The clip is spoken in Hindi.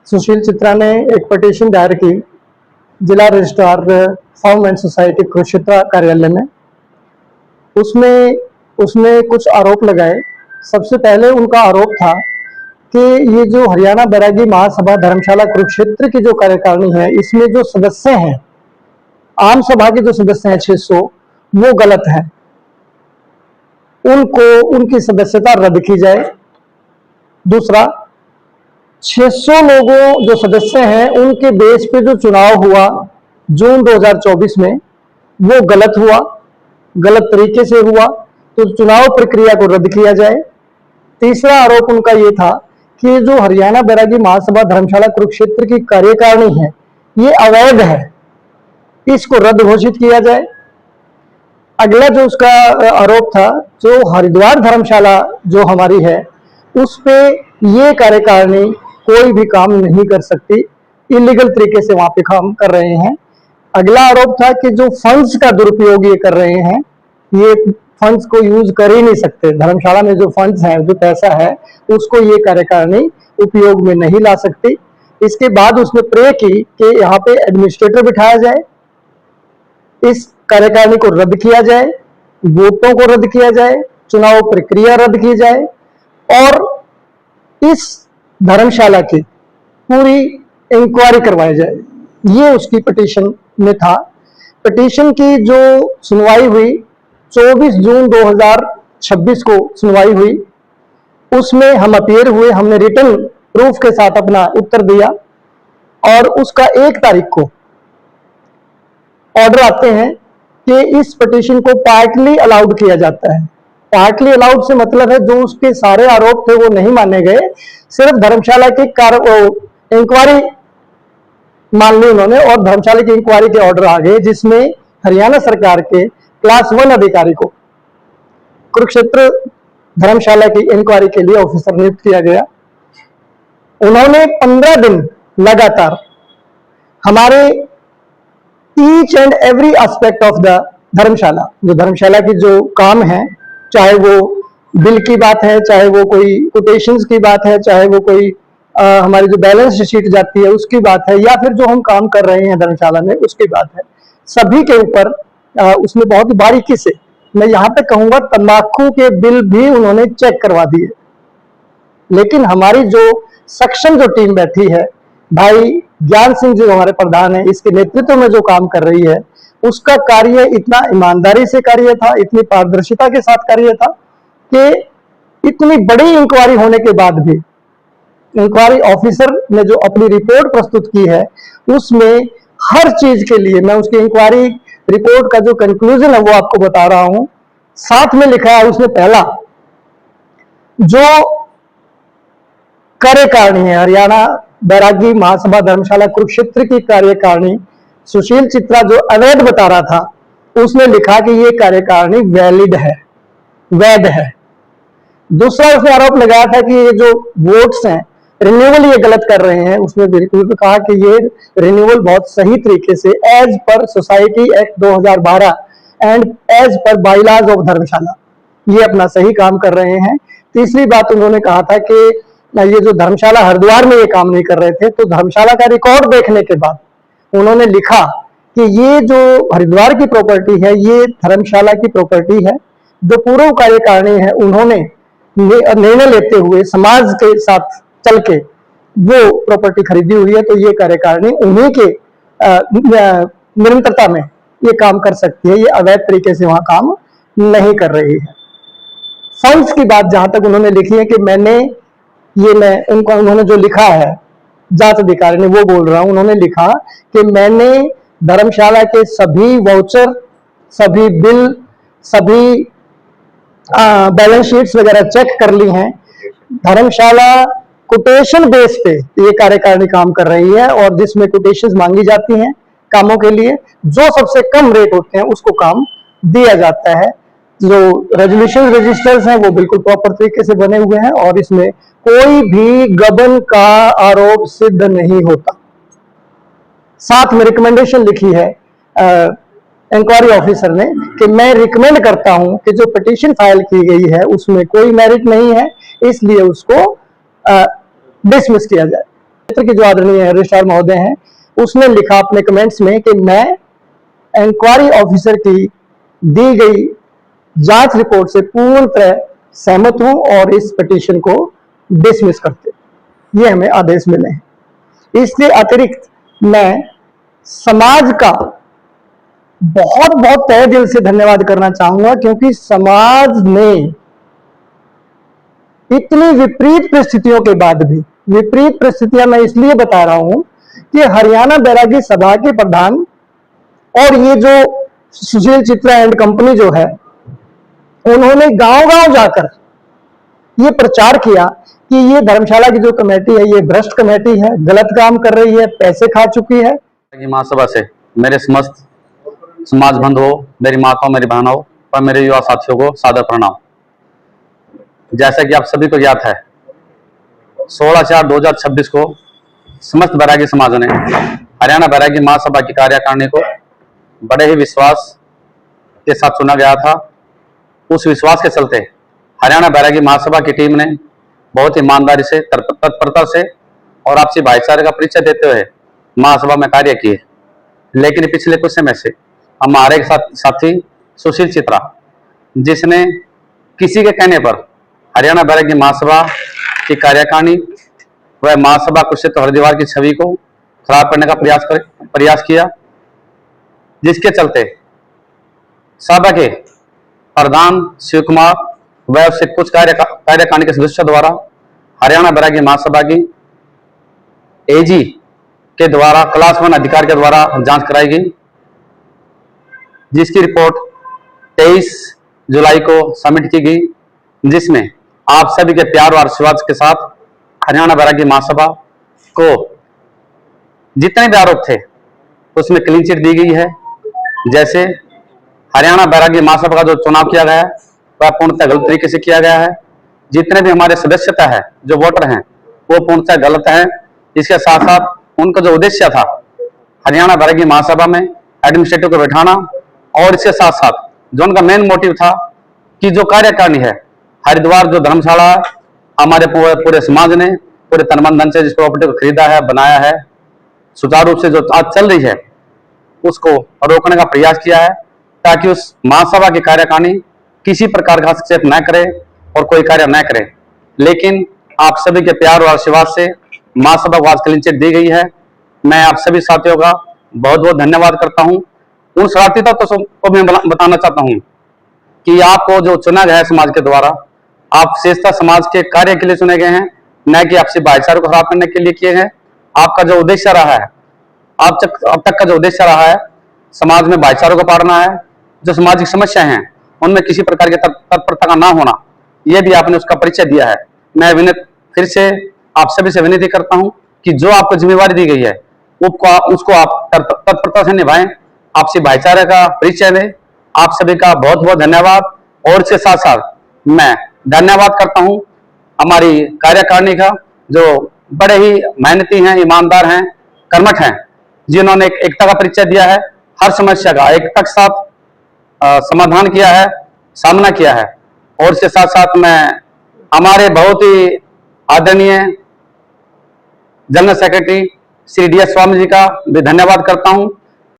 सुशील चित्रा ने एक पिटीशन दायर की जिला registrar firms and society Kurukshetra कार्यालय में। उसमें उसने कुछ आरोप लगाए। सबसे पहले उनका आरोप था कि ये जो हरियाणा बैरागी महासभा धर्मशाला कुरुक्षेत्र की जो कार्यकारिणी है, इसमें जो सदस्य हैं, आम सभा के जो सदस्य हैं 600, वो गलत है। उनकी सदस्यता रद्द की जाए। दूसरा, 600 लोगों जो सदस्य हैं उनके बेस पे जो चुनाव हुआ जून 2024 में, वो गलत हुआ, गलत तरीके से हुआ, तो चुनाव प्रक्रिया को रद्द किया जाए। तीसरा आरोप उनका ये था कि जो हरियाणा बैरागी महासभा धर्मशाला कुरुक्षेत्र की कार्यकारिणी है, ये अवैध है, इसको रद्द घोषित किया जाए। अगला जो उसका आरोप था, जो हरिद्वार धर्मशाला जो हमारी है, उस पे ये कार्यकारिणी कोई भी काम नहीं कर सकती, इलीगल तरीके से वहां पे काम कर रहे हैं। अगला आरोप था कि जो फंड्स का दुरुपयोग ये कर रहे हैं, ये फंड्स को यूज कर ही नहीं सकते। धर्मशाला में जो फंड्स हैं, जो पैसा है, उसको ये कार्यकारिणी उपयोग में नहीं ला सकती। इसके बाद उसने प्रे की कि यहाँ पे एडमिनिस्ट्रेटर बिठाया जाए, इस कार्यकारिणी को रद्द किया जाए, वोटों को रद्द किया जाए, चुनाव प्रक्रिया रद्द की जाए और इस धर्मशाला की पूरी इंक्वायरी करवाई जाए। ये उसकी पिटीशन में था। पिटीशन की जो सुनवाई हुई 24 जून 2026 को सुनवाई हुई, उसमें हम अपीयर हुए, हमने रिटन प्रूफ के साथ अपना उत्तर दिया और उसका 1 तारीख को ऑर्डर आते हैं कि इस पिटीशन को पार्टली अलाउड किया जाता है। पार्टली अलाउड से मतलब है जो उसके सारे आरोप थे वो नहीं माने गए, सिर्फ धर्मशाला की इंक्वायरी मान ली उन्होंने और धर्मशाला की इंक्वायरी के ऑर्डर आ गए, जिसमें हरियाणा सरकार के क्लास 1 अधिकारी को कुरुक्षेत्र धर्मशाला की इंक्वायरी के लिए ऑफिसर नियुक्त किया गया। उन्होंने 15 दिन लगातार हमारे each and every aspect of the dharamshala, जो धर्मशाला की जो काम है, चाहे वो बिल की बात है, चाहे वो कोई कोटेशंस की बात है, चाहे वो कोई हमारी जो बैलेंस शीट जाती है उसकी बात है, या फिर जो हम काम कर रहे हैं धर्मशाला में उसकी बात है, सभी के ऊपर उसने बहुत ही बारीकी से, मैं यहाँ पे कहूंगा तंबाकू के बिल भी उन्होंने चेक करवा दिए। लेकिन हमारी जो सक्षम जो टीम बैठी है, भाई ज्ञान सिंह जो हमारे प्रधान है, इसके नेतृत्व में जो काम कर रही है, उसका कार्य इतना ईमानदारी से कार्य था, इतनी पारदर्शिता के साथ कार्य था कि इतनी बड़ी इंक्वायरी होने के बाद भी इंक्वायरी ऑफिसर ने जो अपनी रिपोर्ट प्रस्तुत की है, उसमें हर चीज के लिए, मैं उसकी इंक्वायरी रिपोर्ट का जो कंक्लूजन है वो आपको बता रहा हूं, साथ में लिखा है उसने, पहला जो कार्यकारिणी है हरियाणा बैरागी महासभा धर्मशाला कुरुक्षेत्र की कार्यकारिणी सुशील चित्रा जो अवैध बता रहा था, उसने लिखा कि ये कार्यकारिणी वैलिड है, वैध है। दूसरा उसने आरोप लगाया था कि ये जो वोट्स हैं रिन्यूअल ये गलत कर रहे हैं। उसने बिल्कुल कहा कि ये रिन्यूअल बहुत सही तरीके से as per society act 2012 and as per bylaws of dharamshala ये अपना सही काम कर रहे हैं। तीसरी बात उन्होंने कहा था कि ये जो धर्मशाला हरिद्वार में ये काम नहीं कर रहे थे, तो धर्मशाला का रिकॉर्ड देखने के बाद उन्होंने लिखा कि ये जो हरिद्वार की प्रॉपर्टी है ये धर्मशाला की प्रॉपर्टी है। जो पूर्व कार्यकारिणी है उन्होंने निर्णय लेते हुए समाज के साथ चल के वो प्रॉपर्टी खरीदी हुई है, तो ये कार्यकारिणी उन्हीं के निरंतरता में ये काम कर सकती है, ये अवैध तरीके से वहां काम नहीं कर रही है। फंड्स की बात जहां तक उन्होंने लिखी है कि उन्होंने जो लिखा है, जांच अधिकारी ने, वो बोल रहा हूं, उन्होंने लिखा कि मैंने धर्मशाला के सभी वाउचर, सभी बिल, सभी बैलेंस शीट्स वगैरह चेक कर ली हैं। धर्मशाला कोटेशन बेस पे ये कार्यकारिणी काम कर रही है और जिसमें कोटेशंस मांगी जाती हैं कामों के लिए, जो सबसे कम रेट होते हैं उसको काम दिया जाता है। जो रेजोल्यूशन रजिस्टर्स हैं वो बिल्कुल प्रॉपर तरीके से बने हुए हैं और इसमें कोई भी गबन का आरोप सिद्ध नहीं होता। साथ में रिकमेंडेशन लिखी है इंक्वायरी ऑफिसर ने कि मैं रिकमेंड करता हूं कि जो पिटीशन फाइल की गई है उसमें कोई मेरिट नहीं है, इसलिए उसको डिसमिस किया जाए। क्षेत्र के जो आदरणीय रजिस्ट्रार महोदय हैं, उसने लिखा अपने कमेंट्स में कि मैं इंक्वायरी ऑफिसर की दी गई जांच रिपोर्ट से पूर्ण तरह सहमत हूं और इस पिटीशन को डिसमिस करते, ये हमें आदेश मिले हैं। इसके अतिरिक्त मैं समाज का बहुत बहुत तहे दिल से धन्यवाद करना चाहूंगा, क्योंकि समाज ने इतनी विपरीत परिस्थितियों के बाद भी, विपरीत परिस्थितियां मैं इसलिए बता रहा हूं कि हरियाणा बैरागी सभा के प्रधान और ये जो सुशील चित्रा एंड कंपनी जो है, उन्होंने गांव-गांव जाकर ये प्रचार किया कि ये धर्मशाला की जो कमेटी है ये भ्रष्ट कमेटी है, गलत काम कर रही है, पैसे खा चुकी है। महासभा से मेरे समस्त समाज बंधुओं, मेरी माताओं, मेरी बहनों और मेरे युवा साथियों को सादर प्रणाम। जैसा कि आप सभी को ज्ञात है, 16/4/2026 को समस्त बैरागी समाज ने हरियाणा बैरागी महासभा की कार्यकारिणी को बड़े ही विश्वास के साथ चुना गया था। उस विश्वास के चलते हरियाणा बैरागी महासभा की टीम ने बहुत ईमानदारी से, तत्परता से और आपसी भाईचारे का परिचय देते हुए महासभा में कार्य किए। लेकिन पिछले कुछ समय से हमारे साथी सुशील चित्रा, जिसने किसी के कहने पर हरियाणा बैरागी महासभा की कार्यकारिणी व महासभा कुरुक्षेत्र हरिद्वार की छवि को खराब करने का प्रयास किया, जिसके चलते सभा के प्रधान शिव कुमार व उससे कुछ कार्यकारिणी के सदस्यों द्वारा हरियाणा बैरागी महासभा की एजी के द्वारा क्लास 1 अधिकार के द्वारा जांच कराई गई, जिसकी रिपोर्ट 23 जुलाई को सबमिट की गई, जिसमें आप सभी के प्यार और आशीर्वाद के साथ हरियाणा बैरागी महासभा को जितने भी आरोप थे उसमें क्लीन चिट दी गई है। जैसे हरियाणा बैरागी महासभा का जो चुनाव किया गया है वह पूर्णतः गलत तरीके से किया गया है। जितने भी हमारे सदस्यता है, जो वोटर हैं, वो पूर्णतः गलत है। इसके साथ साथ उनका जो उद्देश्य था हरियाणा बैरागी महासभा में एडमिनिस्ट्रेटिव को बैठाना, और इसके साथ साथ जो उनका मेन मोटिव था कि जो कार्यकारिणी है हरिद्वार जो धर्मशाला हमारे पूरे समाज ने पूरे तन मन धन से जिस प्रॉपर्टी को खरीदा है, बनाया है, सुचारू रूप से जो आज चल रही है उसको रोकने का प्रयास किया है, ताकि उस महासभा की कार्यकारिणी किसी प्रकार का हस्तक्षेप न करे और कोई कार्य न करे। लेकिन आप सभी के प्यार और आशीर्वाद से महासभा को आज क्लीन चिट दी गई है। मैं आप सभी साथियों का बहुत बहुत धन्यवाद करता हूं। उन शरारती तत्वों को मैं बताना चाहता हूं कि आपको जो चुना गया है समाज के द्वारा, आप विशेषता समाज के कार्य के लिए चुने गए हैं, न कि आपसी भाईचारे को खराब करने के लिए किए हैं। आपका जो उद्देश्य रहा है, अब तक का जो उद्देश्य रहा है, समाज में भाईचारे को पालना है, जो सामाजिक समस्याएं हैं उनमें किसी प्रकार की तत्परता का ना होना, यह भी आपने उसका परिचय दिया है। मैं फिर से आप सभी से विनती करता हूं कि जो आपको जिम्मेवारी दी गई है उसको आप तत्परता से निभाएं, आपसी भाईचारे का परिचय दें। आप सभी का बहुत बहुत धन्यवाद। और इसके साथ साथ मैं धन्यवाद करता हूं हमारी कार्यकारिणी का, जो बड़े ही मेहनती हैं, ईमानदार हैं, कर्मठ हैं, जिन्होंने एकता का परिचय दिया है, हर समस्या का एकता के साथ समाधान किया है, सामना किया है। और इसके साथ साथ मैं हमारे बहुत ही आदरणीय general secretary Shri DS Swami ji का भी धन्यवाद करता हूं,